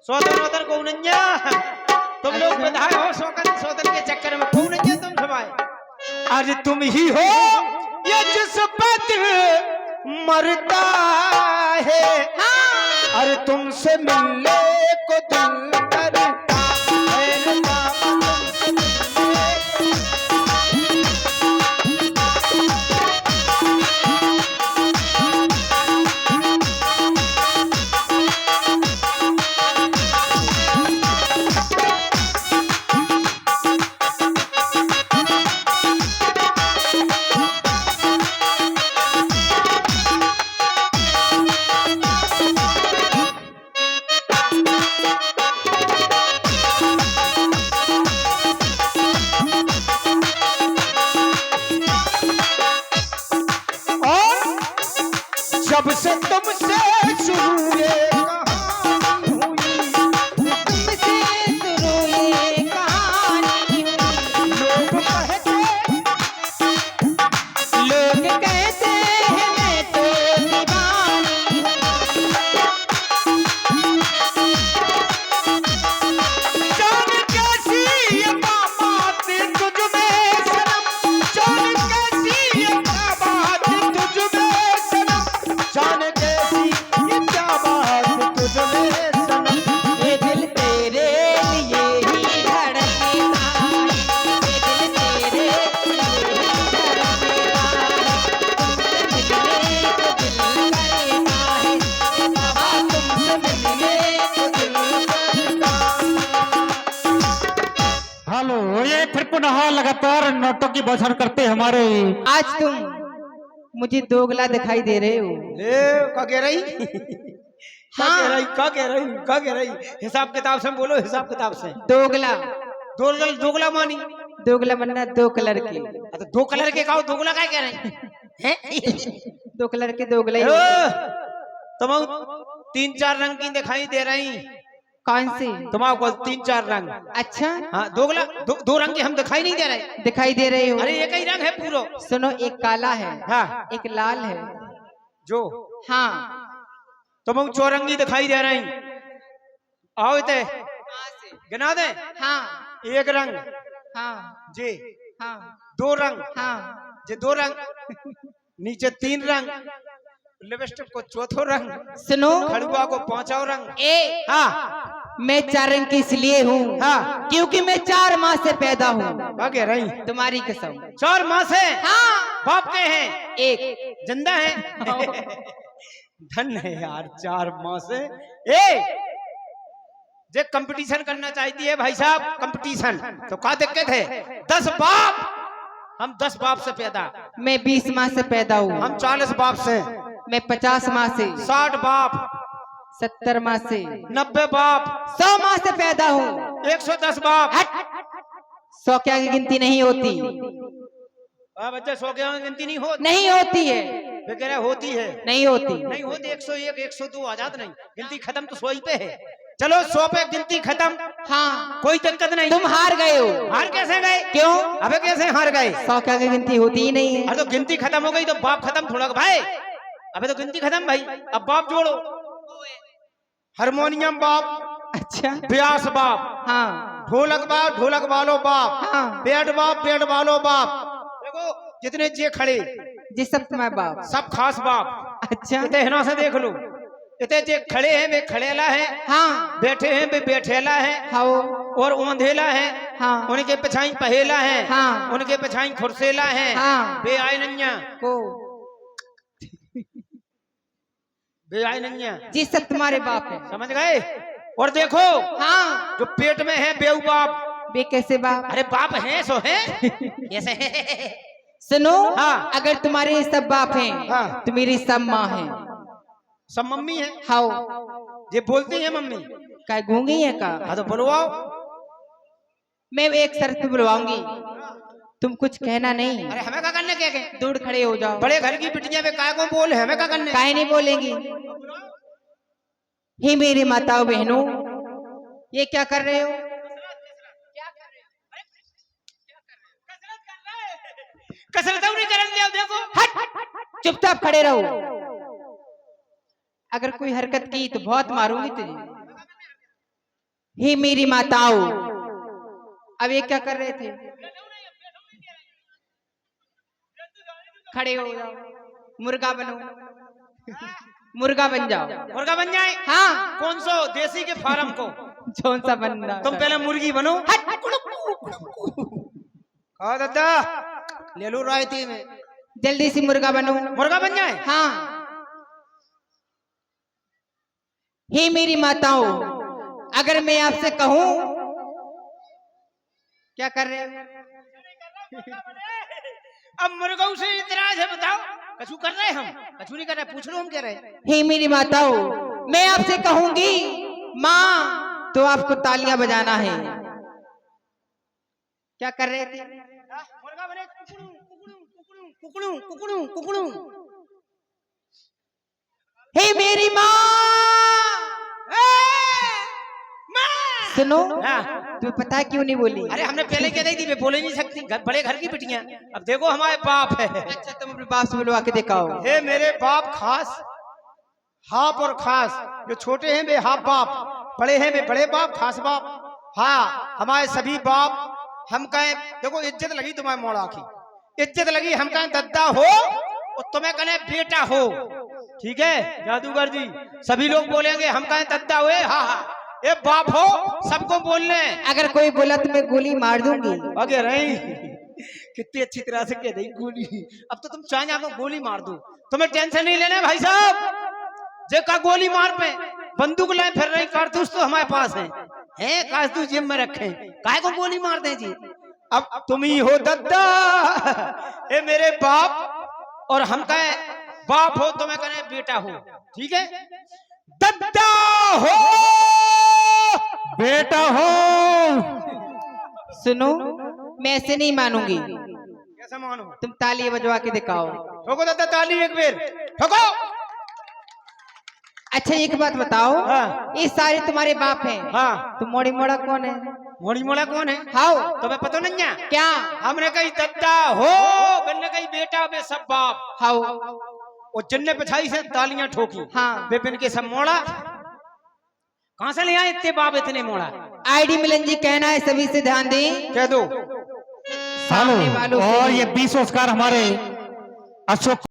सोतन उधर कौनन्या तुम लोग बधाए हो सोकन सोतन के चक्कर में कौनन्या तुम सवाए आज तुम ही हो ये जिस पर दिल मरता है अरे तुमसे मिलने को दिल करता है जब से तुमसे शुरू ये कहानी हुई तुमसे शुरू ये कहानी लोग कहते हैं मैं तो दीवानी जान कैसी ये बात तुझ में सनम जान कैसी ये बात तुझ में सनम जान कैसी ये क्या बात तुझ में सनम ये दिल तेरे लिए ही धड़कता है ये दिल तेरे लिए ही धड़कता है तुमसे मिलने को दिल करता है हेलो, ये फिर पुनः लगातार नोटों की बौछार करते हमारे। आज तुम मुझे दोगला दिखाई दे रहे हो। ले क्या कह रही क्या कह रही हिसाब किताब से बोलो हिसाब किताब से दोगला दोगला दोगला मानी दोगला बनना दो कलर के तो दो कलर के कहो दोगला क्या कह रहे हैं दो कलर के दोगला ही होते हैं। तुम 3-4 रंग की दिखाई दे रही कौन से? तुम्हारे 3-4 रंग अच्छा हाँ दोगला दो रंग के हम दिखाई नहीं दे रहे दिखाई दे रहे हो। अरे एक ही रंग है पूरा सुनो, एक काला है हाँ एक लाल है। जो हाँ तुम चौरंगी दिखाई दे रही आओ इते गिना दे हाँ एक रंग हाँ जी हाँ 2 रंग हाँ जे 2 रंग नीचे 3 रंग लिपस्टिक को 4थो रंग सुनो, खड़ुआ को 5वां रंग ए हाँ मैं 4 रंग की इसलिए हूँ हाँ क्योंकि मैं 4 माह से पैदा हूँ। क्या कह रही तुम्हारी कसम। 4 माह से हाँ बाप के हैं एक जिंदा है धन है यार 4 माह से ए जे कंपटीशन करना चाहती है भाई साहब कंपटीशन तो क्या दिक्कत है 10 बाप हम 10 बाप से पैदा मैं 20 माह से पैदा हूँ। हम 40 बाप से मैं 50 माह से 60 बाप 70 माह से 90 बाप 100 माह से पैदा हूँ। 110 बाप 100 क्या की गिनती नहीं होती बच्चे 100 की गिनती नहीं होती है वे कह रहे होती है नहीं होती नहीं होती 101 102 आजाद नहीं गिनती खत्म तो 100 ही पे है चलो 100 पे गिनती खत्म हाँ कोई दिक्कत नहीं तुम हार गए हो। हार कैसे गए क्यों? अबे कैसे हार गए 100 क्या की गिनती होती ही नहीं है। अरे तो गिनती खत्म हो गई तो बाप खत्म थोड़ा भाई अबे तो गिनती खत्म भाई अब बाप जोड़ो हारमोनियम बाप अच्छा ब्यास बाप हाँ ढोलक बाप ढोलक वालो बाप हाँ पेड़ बाप पेड़ वालो बाप देखो जितने जे खड़े जी सब तुम्हारे बाप। सब खास बाप अच्छा इतने हिना से देख लो इतने जे खड़े हैं वे खड़ेला है हाँ बैठे हैं वे बैठेला है हाँ और ओंधेला है हाँ उनके पिछाई पहेला है हाँ उनके पिछाई खुरसेला है हाँ बे आय नन्या को बे आय नन्या जी सब तुम्हारे बाप है। समझ गए और देखो हाँ जो पेट में है बेऊ बाप वे कैसे बाप? अरे बाप है सो है ऐसे सुनो हाँ। अगर तुम्हारे ये सब बाप हैं हाँ। तो मेरी सब माँ है। सब मम्मी है हाँ ये बोलती है मम्मी क्या गूंगी है का? हाँ तो बुलवाओ मैं एक शर्त पे बुलवाऊंगी तुम कुछ कहना नहीं। अरे हमें क्या करने के दूर खड़े हो जाओ। बड़े घर की बिटियां पे काय को बोल हमें क्या करने काहे नहीं बोलेंगी? हे मेरी माताओं बहनों ये क्या कर रहे हो? कसरत नहीं करने दो देखो हट चुपचाप खड़े रहो। अगर कोई हरकत की तो बहुत मारूंगी तुझे। हे मेरी माताओं, अब ये क्या कर रहे थे? खड़े हो जाओ, मुर्गा बनो, मुर्गा बन जाओ। मुर्गा बन जाए? हाँ, कौन सो देसी के फार्म को? कौन सा बनना? तुम पहले मुर्गी बनो। हाँ दादा, ले लो रायती में। जल्दी से मुर्गा बनो। मुर्गा बन जाए? हाँ। हे मेरी माताओं, अगर मैं आपसे कहूं, क्या कर रहे हो? अब मुर्गों से इतराज है, बताओ। कछु कर रहे हम? कछु नहीं कर रहे, पूछ लो हम कह रहे। हे मेरी माताओं, मैं आपसे कहूंगी माँ, तो आपको तालियां बजाना है। क्या कर रहे थे? मुर्गा बने, कुकड़ू कुकड़ू कुकड़ू कुकड़ू कुकड़ू। हे मेरी माँ, सुनो, तुम्हें पता है क्यों नहीं बोली? अरे हमने पहले कह दी थी, मैं बोले नहीं सकती, बड़े घर की बिटियां। अब देखो हमारे बाप है। अच्छा, तुम अपने बाप से बुलवा के दिखाओ। हे मेरे बाप खास, हाफ और खास। जो छोटे हैं वे हाफ बाप, बड़े हैं वे बड़े बाप, खास बाप। हाँ, हमारे सभी बाप हम कहें, देखो इज्जत लगी तुम्हारे मोड़ा की, इज्जत लगी, हम कहें दद्दा हो और तुम्हें कहें बेटा हो। ठीक है जादूगर जी, सभी लोग बोलेंगे, हम कहें दद्दा हुए, हाँ हाँ, ये बाप हो, सबको बोलने। अगर कोई बोला तो मैं गोली मार दूंगी। अगे रही कितनी अच्छी तरह से कह रही गोली। अब तो तुम चाहे आपको गोली मार दो, तुम्हें टेंशन नहीं लेना भाई साहब। जे का गोली मार पे बंदूक लाए फिर रही, कारतूस तो हमारे पास है कारतूस जिम में रखे, काहे को गोली मार दे जी। अब तुम ही हो दद्दा, ए मेरे बाप, और हम कहे बाप हो, तुम्हें कहे बेटा हो। ठीक है, दद्दा हो बेटा हो। सुनो, मैं ऐसे नहीं मानूंगी। कैसा मानो? तुम ताली बजवा के दिखाओ। ठोको दादा ताली एक बेर, ठोको। अच्छा एक बात बताओ, हाँ। ये सारे तुम्हारे बाप हैं। हाँ। तो मोड़ी मोड़ा कौन है? मोड़ी मोड़ा कौन है? हाउ, तुम्हें पता नहीं है क्या? हमने कही दद्दा हो, बनने कही बेटा, बे सब बाप। हाउ, और जन्ने पिछाई से तालियां ठोकी। हाँ। बेपिन के सब मोड़ा। कहां से ले आए इतने बाप, इतने मोड़ा? आईडी मिलन जी कहना है सभी से ध्यान दें। कह दो। सामने वालों से और भी। ये 20 ओस्कार हमारे अशोक